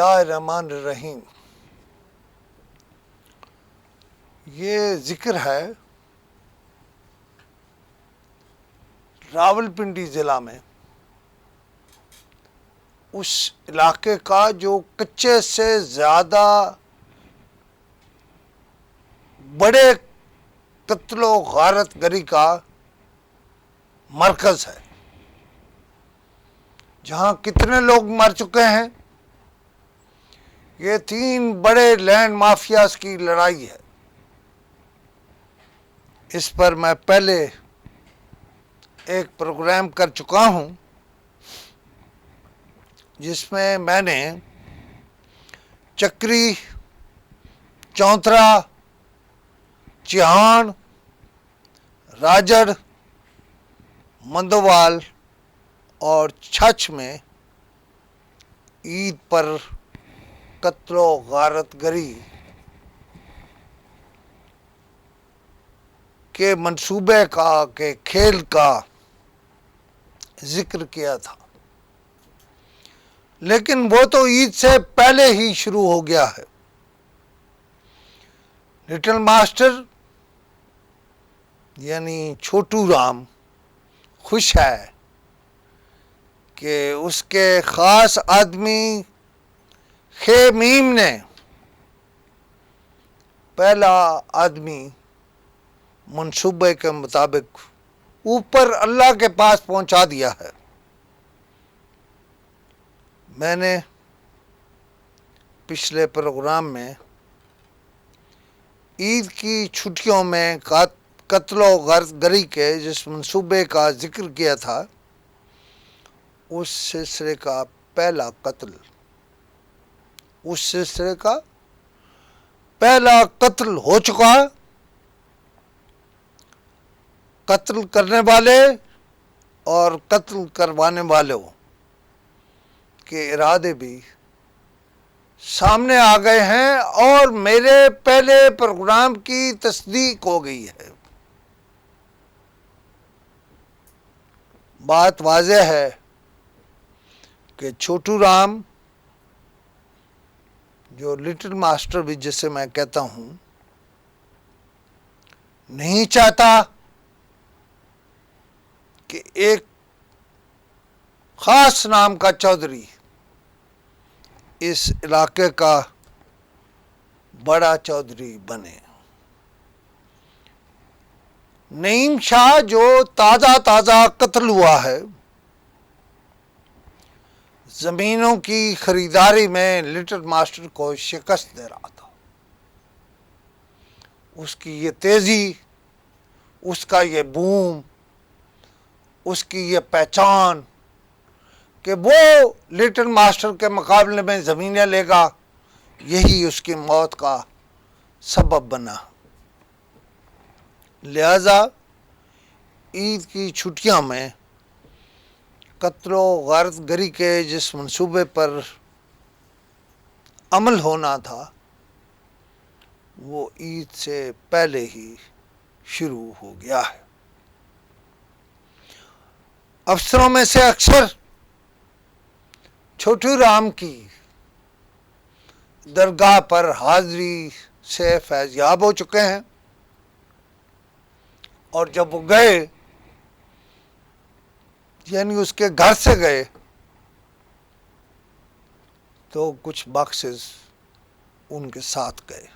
اللہ الرحمن الرحیم. یہ ذکر ہے راولپنڈی ضلع میں اس علاقے کا جو کچے سے زیادہ بڑے قتل و غارت گری کا مرکز ہے، جہاں کتنے لوگ مر چکے ہیں. یہ 3 بڑے لینڈ مافیاز کی لڑائی ہے. اس پر میں پہلے ایک پروگرام کر چکا ہوں، جس میں نے چکری، چونترا، چیہان، راجڑ، مندوال اور چھچھ میں عید پر قتل و غارت گری کے منصوبے کا، کے کھیل کا ذکر کیا تھا. لیکن وہ تو عید سے پہلے ہی شروع ہو گیا ہے. لٹل ماسٹر یعنی چھوٹو رام خوش ہے کہ اس کے خاص آدمی خیمیم نے پہلا آدمی منصوبے کے مطابق اوپر اللہ کے پاس پہنچا دیا ہے. میں نے پچھلے پروگرام میں عید کی چھٹیوں میں قتل و غارت گری کے جس منصوبے کا ذکر کیا تھا، اس سلسلے کا پہلا قتل ہو چکا. قتل کرنے والے اور قتل کروانے والوں کے ارادے بھی سامنے آ گئے ہیں، اور میرے پہلے پروگرام کی تصدیق ہو گئی ہے. بات واضح ہے کہ چھوٹو رام، جو لٹل ماسٹر بھی جسے میں کہتا ہوں، نہیں چاہتا کہ ایک خاص نام کا چودھری اس علاقے کا بڑا چودھری بنے. نعیم شاہ جو تازہ قتل ہوا ہے، زمینوں کی خریداری میں لٹل ماسٹر کو شکست دے رہا تھا. اس کی یہ تیزی، اس کا یہ بوم، اس کی یہ پہچان کہ وہ لٹل ماسٹر کے مقابلے میں زمینیں لے گا، یہی اس کی موت کا سبب بنا. لہذا عید کی چھٹیاں میں قتل و غارت گری کے جس منصوبے پر عمل ہونا تھا، وہ عید سے پہلے ہی شروع ہو گیا ہے. افسروں میں سے اکثر چھوٹو رام کی درگاہ پر حاضری سے فیض یاب ہو چکے ہیں، اور جب وہ گئے، یعنی اس کے گھر سے گئے، تو کچھ باکسز ان کے ساتھ گئے.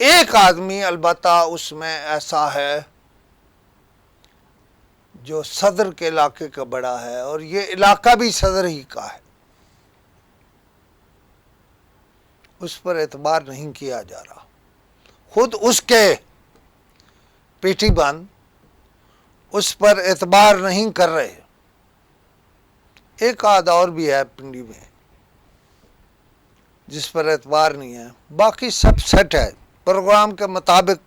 ایک آدمی البتہ اس میں ایسا ہے جو صدر کے علاقے کا بڑا ہے، اور یہ علاقہ بھی صدر ہی کا ہے. اس پر اعتبار نہیں کیا جا رہا. خود اس کے پیٹی بند اس پر اعتبار نہیں کر رہے. ایک آدھ اور بھی ہے پنڈی میں جس پر اعتبار نہیں ہے. باقی سب سیٹ ہے، پروگرام کے مطابق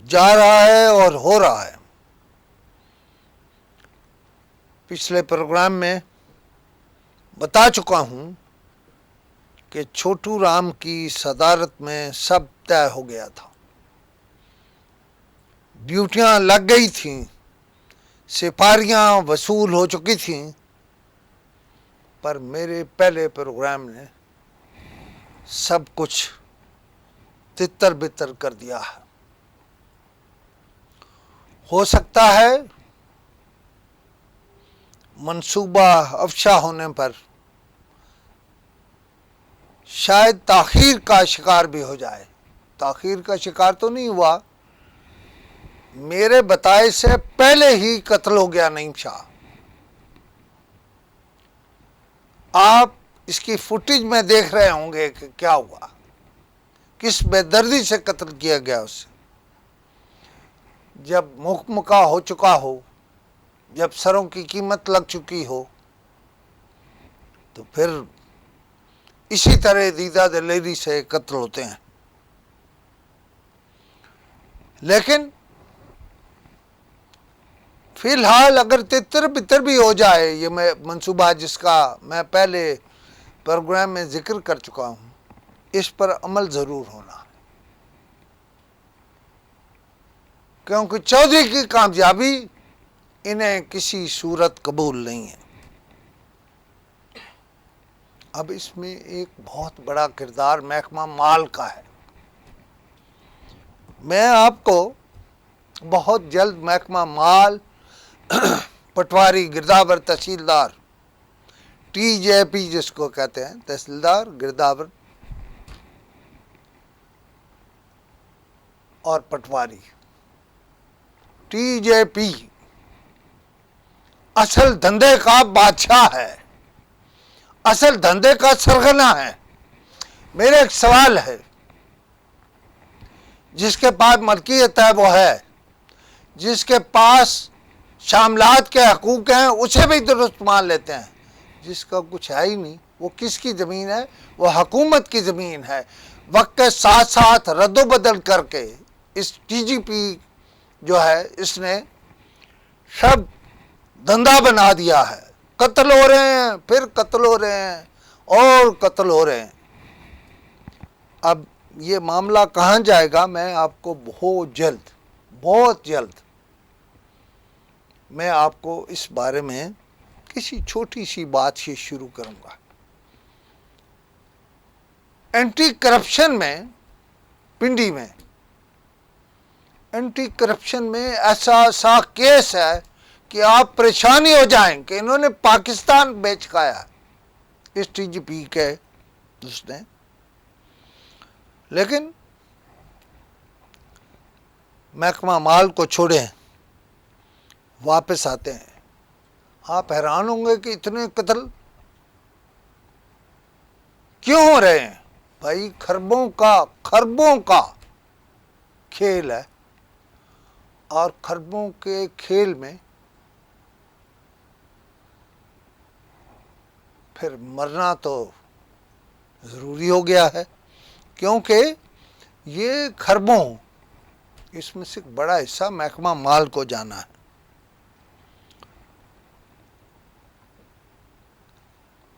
جا رہا ہے اور ہو رہا ہے. پچھلے پروگرام میں بتا چکا ہوں کہ چھوٹو رام کی صدارت میں سب طے ہو گیا تھا. ڈیوٹیاں لگ گئی تھیں، سپاہیاں وصول ہو چکی تھیں، پر میرے پہلے پروگرام نے سب کچھ تتر بتر کر دیا ہے. ہو سکتا ہے منصوبہ افشا ہونے پر شاید تاخیر کا شکار بھی ہو جائے. تاخیر کا شکار تو نہیں ہوا، میرے بتائے سے پہلے ہی قتل ہو گیا نعیم شاہ. آپ اس کی فوٹیج میں دیکھ رہے ہوں گے کہ کیا ہوا، کس بے دردی سے قتل کیا گیا اسے. جب مکہ ہو چکا ہو، جب سروں کی قیمت لگ چکی ہو، تو پھر اسی طرح دیدہ دلیری سے قتل ہوتے ہیں. لیکن فی الحال اگر تتر بتر بھی ہو جائے، یہ میں منصوبہ جس کا میں پہلے پروگرام میں ذکر کر چکا ہوں، اس پر عمل ضرور ہونا، کیونکہ چودھری کی کامیابی انہیں کسی صورت قبول نہیں ہے. اب اس میں ایک بہت بڑا کردار محکمہ مال کا ہے. میں آپ کو بہت جلد محکمہ مال، پٹواری گرداور تحصیلدار، TJP جس کو کہتے ہیں، تحصیلدار گرداور اور پٹواری، TJP اصل دھندے کا بادشاہ ہے، اصل دھندے کا سرغنہ ہے. میرا ایک سوال ہے، جس کے پاس ملکیت ہے وہ ہے، جس کے پاس شاملات کے حقوق ہیں اسے بھی درست مان لیتے ہیں، جس کا کچھ ہے ہی نہیں وہ کس کی زمین ہے؟ وہ حکومت کی زمین ہے. وقت کے ساتھ ساتھ رد و بدل کر کے اس TJP جو ہے اس نے سب دھندا بنا دیا ہے. قتل ہو رہے ہیں، پھر قتل ہو رہے ہیں، اور قتل ہو رہے ہیں. اب یہ معاملہ کہاں جائے گا، میں آپ کو بہت جلد میں آپ کو اس بارے میں کسی چھوٹی سی بات سے شروع کروں گا. اینٹی کرپشن میں، پنڈی میں اینٹی کرپشن میں ایسا کیس ہے کہ آپ پریشانی ہو جائیں کہ انہوں نے پاکستان بیچ کھایا اس TJP کے اس نے. لیکن محکمہ مال کو چھوڑیں، واپس آتے ہیں. آپ حیران ہوں گے کہ اتنے قتل کیوں ہو رہے ہیں. بھائی خربوں کا کھیل ہے، اور خربوں کے کھیل میں پھر مرنا تو ضروری ہو گیا ہے، کیونکہ یہ خربوں، اس میں سے بڑا حصہ محکمہ مال کو جانا ہے.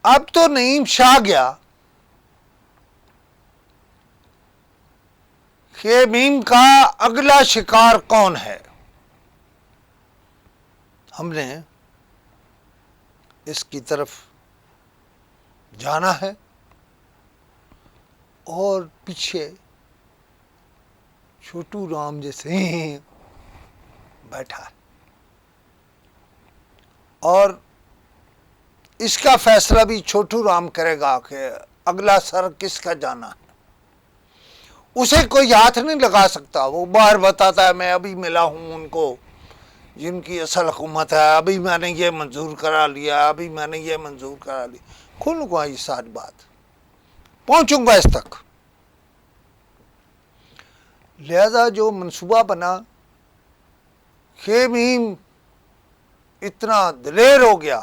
اب تو نعیم شاہ گیا، خیمیم کا اگلا شکار کون ہے؟ ہم نے اس کی طرف جانا ہے، اور پیچھے چھوٹو رام جیسے بیٹھا ہے، اور اس کا فیصلہ بھی چھوٹو رام کرے گا کہ اگلا سر کس کا جانا ہے. اسے کوئی ہاتھ نہیں لگا سکتا. وہ باہر بتاتا ہے میں ابھی ملا ہوں ان کو جن کی اصل حکومت ہے، ابھی میں نے یہ منظور کرا لیا، ابھی میں نے یہ منظور کرا لیا. کھل گا یہ ساری بات، پہنچوں گا اس تک. لہذا جو منصوبہ بنا، خیمیم اتنا دلیر ہو گیا.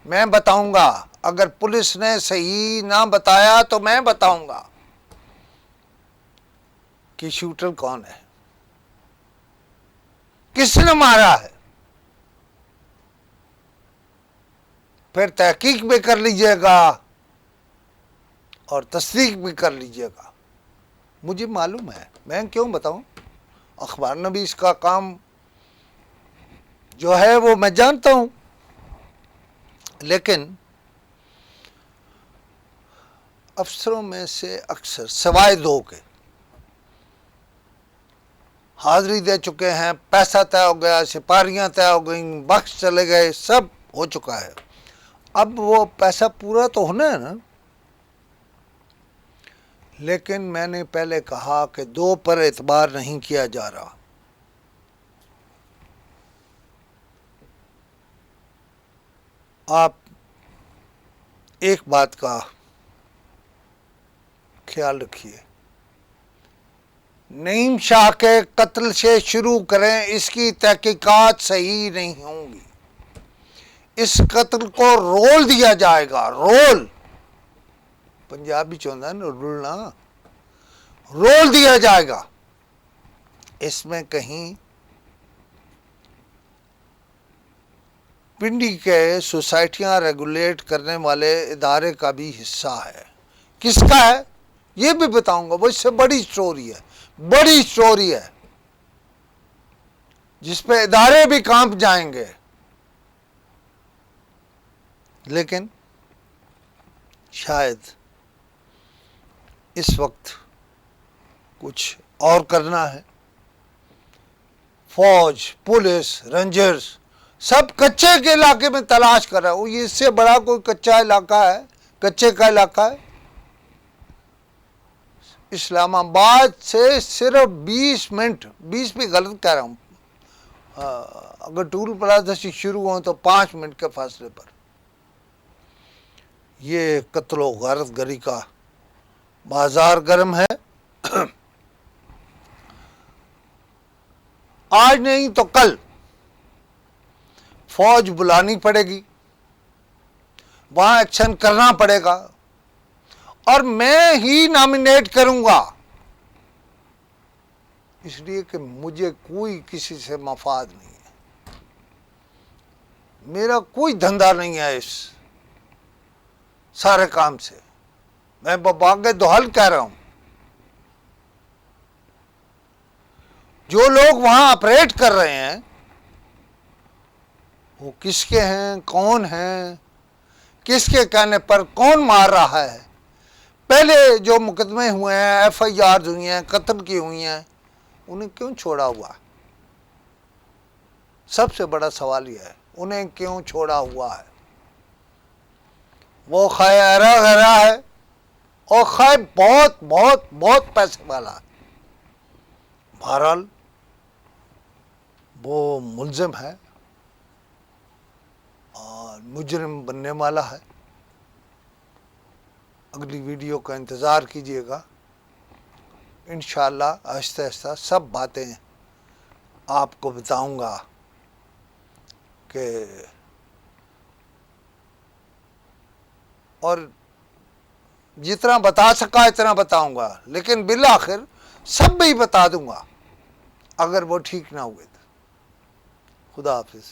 میں بتاؤں گا، اگر پولیس نے صحیح نہ بتایا تو میں بتاؤں گا کہ شوٹر کون ہے، کس نے مارا ہے. پھر تحقیق بھی کر لیجئے گا اور تصدیق بھی کر لیجئے گا. مجھے معلوم ہے، میں کیوں بتاؤں، اخبار نویس کا کام جو ہے وہ میں جانتا ہوں. لیکن افسروں میں سے اکثر سوائے 2 کے حاضری دے چکے ہیں، پیسہ طے ہو گیا، سپاریاں طے ہو گئیں، بخش چلے گئے، سب ہو چکا ہے۔ اب وہ پیسہ پورا تو ہونا ہے نا۔ لیکن میں نے پہلے کہا کہ 2 پر اعتبار نہیں کیا جا رہا۔ آپ ایک بات کا خیال رکھیے، نعیم شاہ کے قتل سے شروع کریں، اس کی تحقیقات صحیح نہیں ہوں گی۔ اس قتل کو رول دیا جائے گا، رول، پنجابی چاہتا ہے نا رولنا، رول دیا جائے گا۔ اس میں کہیں پنڈی کے سوسائٹیاں ریگولیٹ کرنے والے ادارے کا بھی حصہ ہے۔ کس کا ہے یہ بھی بتاؤں گا، وہ اس سے بڑی سٹوری ہے، بڑی سٹوری ہے، جس پہ ادارے بھی کانپ جائیں گے۔ لیکن شاید اس وقت کچھ اور کرنا ہے۔ فوج، پولیس، رینجرز سب کچے کے علاقے میں تلاش کر رہا ہے۔ اس سے بڑا کوئی کچا علاقہ ہے، کچے کا علاقہ ہے؟ اسلام آباد سے صرف 20 منٹ، 20 بھی غلط کہہ رہا ہوں، اگر ٹول پلازا سے شروع ہوں تو 5 منٹ کے فاصلے پر یہ قتل و غارت گری کا بازار گرم ہے۔ آج نہیں تو کل فوج بلانی پڑے گی، وہاں ایکشن کرنا پڑے گا، اور میں ہی نامینیٹ کروں گا، اس لیے کہ مجھے کوئی کسی سے مفاد نہیں ہے، میرا کوئی دھندا نہیں ہے اس سارے کام سے۔ میں باغ دوحل کہہ رہا ہوں، جو لوگ وہاں آپریٹ کر رہے ہیں وہ کس کے ہیں، کون ہیں، کس کے کہنے پر کون مار رہا ہے، پہلے جو مقدمے ہوئے ہیں، ایف آئی آر ہوئی ہیں، قتل کی ہوئی ہیں، انہیں کیوں چھوڑا ہوا؟ سب سے بڑا سوال یہ ہے، انہیں کیوں چھوڑا ہوا ہے؟ وہ خیرہ غیرہ ہے، اور خیر بہت بہت بہت پیسے والا ہے۔ بہرحال وہ ملزم ہے اور مجرم بننے والا ہے۔ اگلی ویڈیو کا انتظار کیجیے گا، انشاءاللہ آہستہ آہستہ سب باتیں آپ کو بتاؤں گا کہ، اور جتنا بتا سکا اتنا بتاؤں گا، لیکن بالآخر سب بھی بتا دوں گا اگر وہ ٹھیک نہ ہوئے تو۔ خدا حافظ۔